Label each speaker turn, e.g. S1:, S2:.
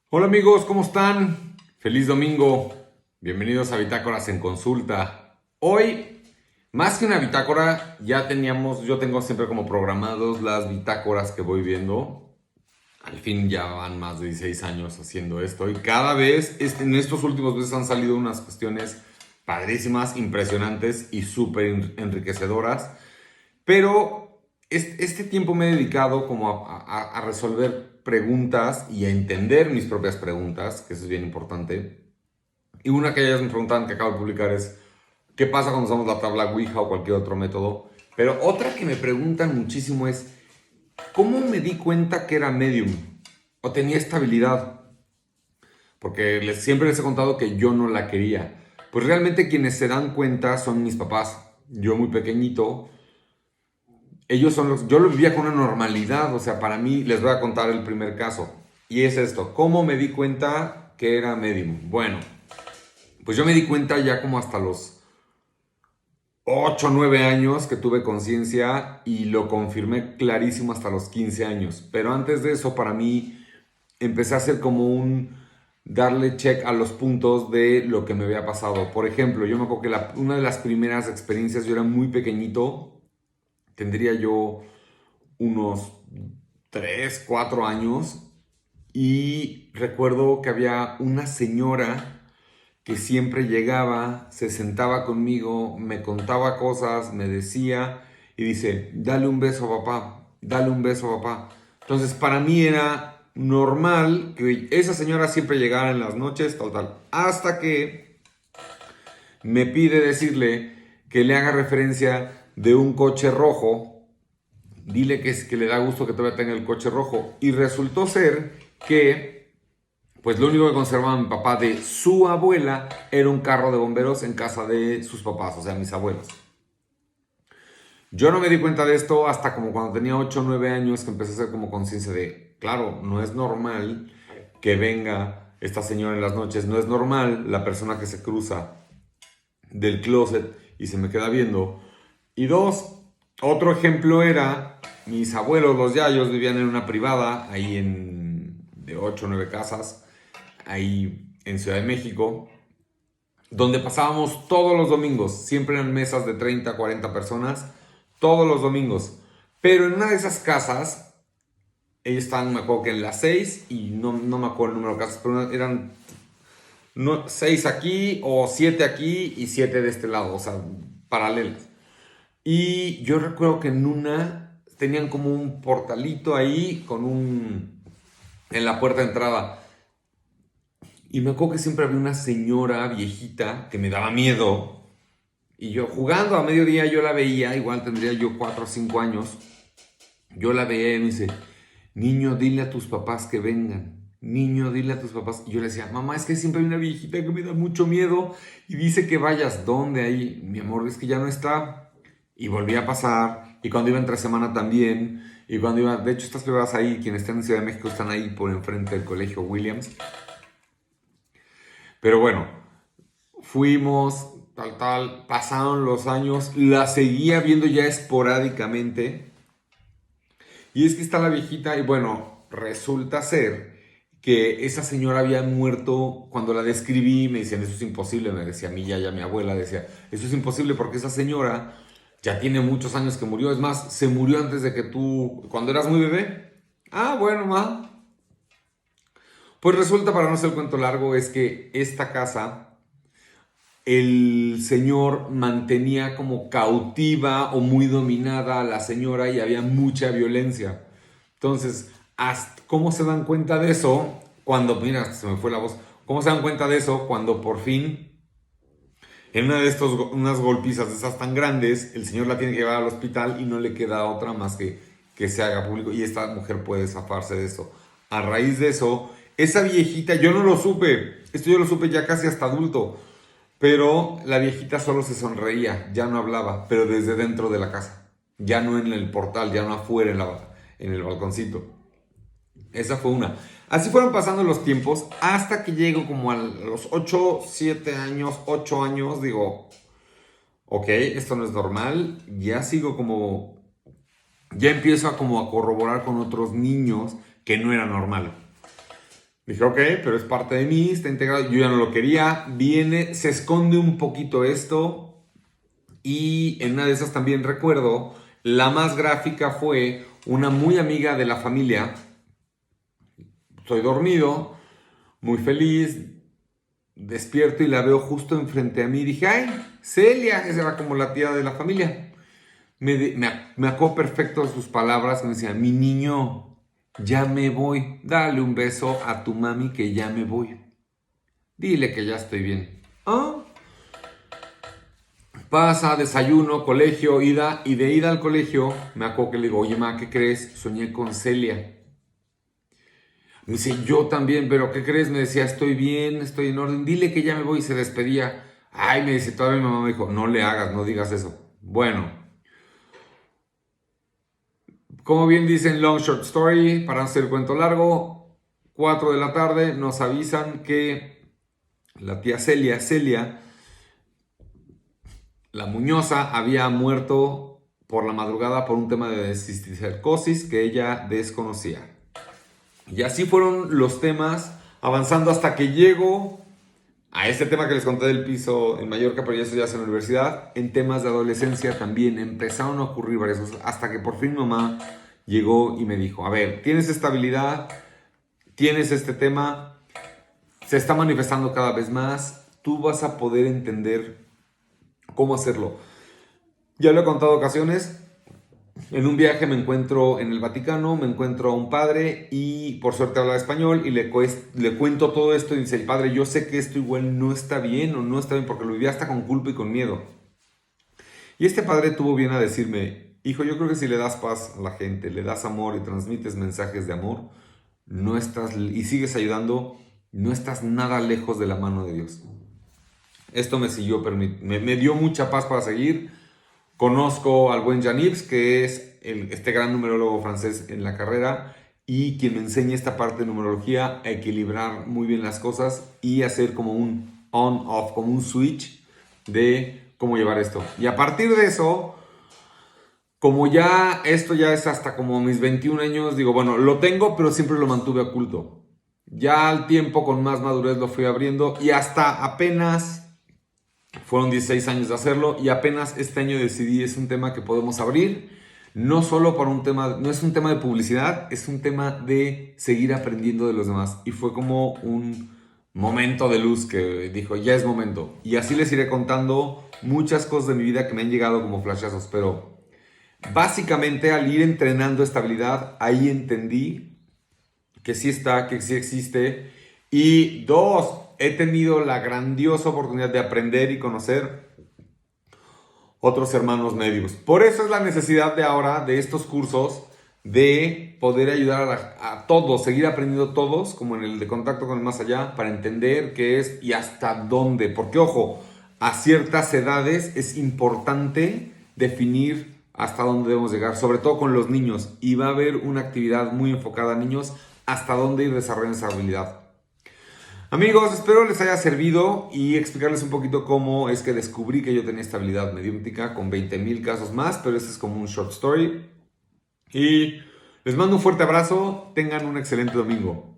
S1: Hola amigos, ¿cómo están? Feliz domingo. Bienvenidos a Bitácoras en Consulta. Hoy, más que una bitácora, yo tengo siempre como programados las bitácoras que voy viendo. Al fin ya van más de 16 años haciendo esto y cada vez, en estos últimos meses han salido unas cuestiones padrísimas, impresionantes y súper enriquecedoras. Pero este tiempo me he dedicado como a resolver preguntas y a entender mis propias preguntas, que eso es bien importante. Y una que ellas me preguntaban que acabo de publicar es, ¿qué pasa cuando usamos la tabla Ouija o cualquier otro método? Pero otra que me preguntan muchísimo es, ¿cómo me di cuenta que era medium? O tenía estabilidad. Porque siempre les he contado que yo no la quería. Pues realmente quienes se dan cuenta son mis papás. Yo muy pequeñito, yo lo vivía con una normalidad, o sea, para mí, les voy a contar el primer caso, y es esto: ¿cómo me di cuenta que era medium? Bueno, pues yo me di cuenta ya como hasta los 8 o 9 años que tuve conciencia y lo confirmé clarísimo hasta los 15 años, pero antes de eso para mí empecé a hacer como darle check a los puntos de lo que me había pasado. Por ejemplo, yo me acuerdo que una de las primeras experiencias, yo era muy pequeñito, tendría yo unos 3 4 años, y recuerdo que había una señora que siempre llegaba, se sentaba conmigo, me contaba cosas, me decía y dice, dale un beso a papá, dale un beso a papá. Entonces para mí era normal que esa señora siempre llegara en las noches, tal, hasta que me pide decirle que le haga referencia de un coche rojo. Dile que le da gusto que todavía tenga el coche rojo. Y resultó ser que, pues lo único que conservaba mi papá de su abuela era un carro de bomberos en casa de sus papás, o sea, mis abuelos. Yo no me di cuenta de esto hasta como cuando tenía 8 o 9 años, que empecé a hacer como conciencia de, claro, no es normal que venga esta señora en las noches, no es normal la persona que se cruza del closet y se me queda viendo. Y dos, otro ejemplo era, mis abuelos, los yayos, vivían en una privada, de 8 o 9 casas, ahí en Ciudad de México, donde pasábamos todos los domingos, siempre eran mesas de 30 a 40 personas, todos los domingos. Pero en una de esas casas, ellos estaban, me acuerdo que en las 6, y no me acuerdo el número de casas, pero eran 6 aquí, o 7 aquí, y 7 de este lado, o sea, paralelas. Y yo recuerdo que en una tenían como un portalito ahí en la puerta de entrada. Y me acuerdo que siempre había una señora viejita que me daba miedo. Y yo jugando a mediodía yo la veía, igual tendría yo 4 o 5 años. Yo la veía y me dice, niño, dile a tus papás que vengan. Niño, dile a tus papás. Y yo le decía, mamá, es que siempre hay una viejita que me da mucho miedo y dice que vayas. ¿Dónde? Ahí, mi amor, es que ya no está. Y volvía a pasar. Y cuando iba entre semana también. Y cuando iba, de hecho, estas pruebas ahí, quienes están en Ciudad de México están ahí por enfrente del colegio Williams. Pero bueno, fuimos, pasaron los años, la seguía viendo ya esporádicamente. Y es que está la viejita y bueno, resulta ser que esa señora había muerto cuando la describí. Me decían, eso es imposible, me decía mi yaya, mi abuela, decía, eso es imposible porque esa señora ya tiene muchos años que murió. Es más, se murió antes de que tú, cuando eras muy bebé. Ah, bueno, ma. Pues resulta, para no hacer el cuento largo, es que esta casa, el señor mantenía como cautiva o muy dominada a la señora y había mucha violencia. Entonces, ¿cómo se dan cuenta de eso? Mira, se me fue la voz. ¿Cómo se dan cuenta de eso? Cuando por fin, en unas golpizas de esas tan grandes, el señor la tiene que llevar al hospital y no le queda otra más que se haga público y esta mujer puede zafarse de eso. A raíz de eso, esa viejita, yo no lo supe, esto yo lo supe ya casi hasta adulto, pero la viejita solo se sonreía, ya no hablaba, pero desde dentro de la casa, ya no en el portal, ya no afuera en el balconcito. Esa fue una. Así fueron pasando los tiempos hasta que llego como a los 8 7 años, 8 años, digo, ok, esto no es normal, ya empiezo a como a corroborar con otros niños que no era normal. Dije, ok, pero es parte de mí, está integrado. Yo ya no lo quería. Viene, se esconde un poquito esto. Y en una de esas también recuerdo, la más gráfica fue una muy amiga de la familia. Estoy dormido, muy feliz, despierto y la veo justo enfrente a mí. Dije, ay, Celia, esa era como la tía de la familia. Me acuerdo perfecto de sus palabras. Me decía, mi niño, ya me voy. Dale un beso a tu mami que ya me voy. Dile que ya estoy bien. ¿Ah? Pasa, desayuno, colegio, ida. Y de ida al colegio, me acuerdo que le digo, oye, ma, ¿qué crees? Soñé con Celia. Me dice, yo también, pero ¿qué crees? Me decía, estoy bien, estoy en orden. Dile que ya me voy y se despedía. Ay, me dice, todavía mi mamá me dijo, no le hagas, no digas eso. Bueno, como bien dicen, long short story, para no hacer el cuento largo, 4 de la tarde nos avisan que la tía Celia, la Muñoza, había muerto por la madrugada por un tema de cisticercosis que ella desconocía. Y así fueron los temas avanzando hasta que llego a este tema que les conté del piso en Mallorca, pero ya eso ya es en la universidad. En temas de adolescencia también empezaron a ocurrir varias cosas hasta que por fin mamá llegó y me dijo, a ver, tienes estabilidad, tienes este tema, se está manifestando cada vez más, tú vas a poder entender cómo hacerlo. Ya lo he contado ocasiones. En un viaje me encuentro en el Vaticano, me encuentro a un padre y por suerte habla español y le cuento todo esto y dice, el padre, yo sé que esto igual no está bien o no está bien porque lo vivía hasta con culpa y con miedo. Y este padre tuvo bien a decirme, hijo, yo creo que si le das paz a la gente, le das amor y transmites mensajes de amor, no estás, y sigues ayudando, no estás nada lejos de la mano de Dios. Esto me dio mucha paz para seguir. Conozco al buen Jean Yves, que es este gran numerólogo francés en la carrera y quien me enseña esta parte de numerología a equilibrar muy bien las cosas y hacer como un on-off, como un switch de cómo llevar esto. Y a partir de eso, como ya esto ya es hasta como mis 21 años, digo, bueno, lo tengo, pero siempre lo mantuve oculto. Ya al tiempo, con más madurez, lo fui abriendo y hasta apenas... Fueron 16 años de hacerlo y apenas este año decidí, es un tema que podemos abrir, no solo para un tema, no es un tema de publicidad, es un tema de seguir aprendiendo de los demás. Y fue como un momento de luz que dijo, ya es momento. Y así les iré contando muchas cosas de mi vida que me han llegado como flashazos, pero básicamente al ir entrenando estabilidad, ahí entendí que sí está, que sí existe. Y dos, he tenido la grandiosa oportunidad de aprender y conocer otros hermanos médicos. Por eso es la necesidad de ahora, de estos cursos, de poder ayudar a todos, seguir aprendiendo todos, como en el de contacto con el más allá, para entender qué es y hasta dónde. Porque, ojo, a ciertas edades es importante definir hasta dónde debemos llegar, sobre todo con los niños. Y va a haber una actividad muy enfocada a niños, hasta dónde ir desarrollando esa habilidad. Amigos, espero les haya servido y explicarles un poquito cómo es que descubrí que yo tenía esta habilidad mediúmtica con 20,000 casos más, pero este es como un short story. Y les mando un fuerte abrazo, tengan un excelente domingo.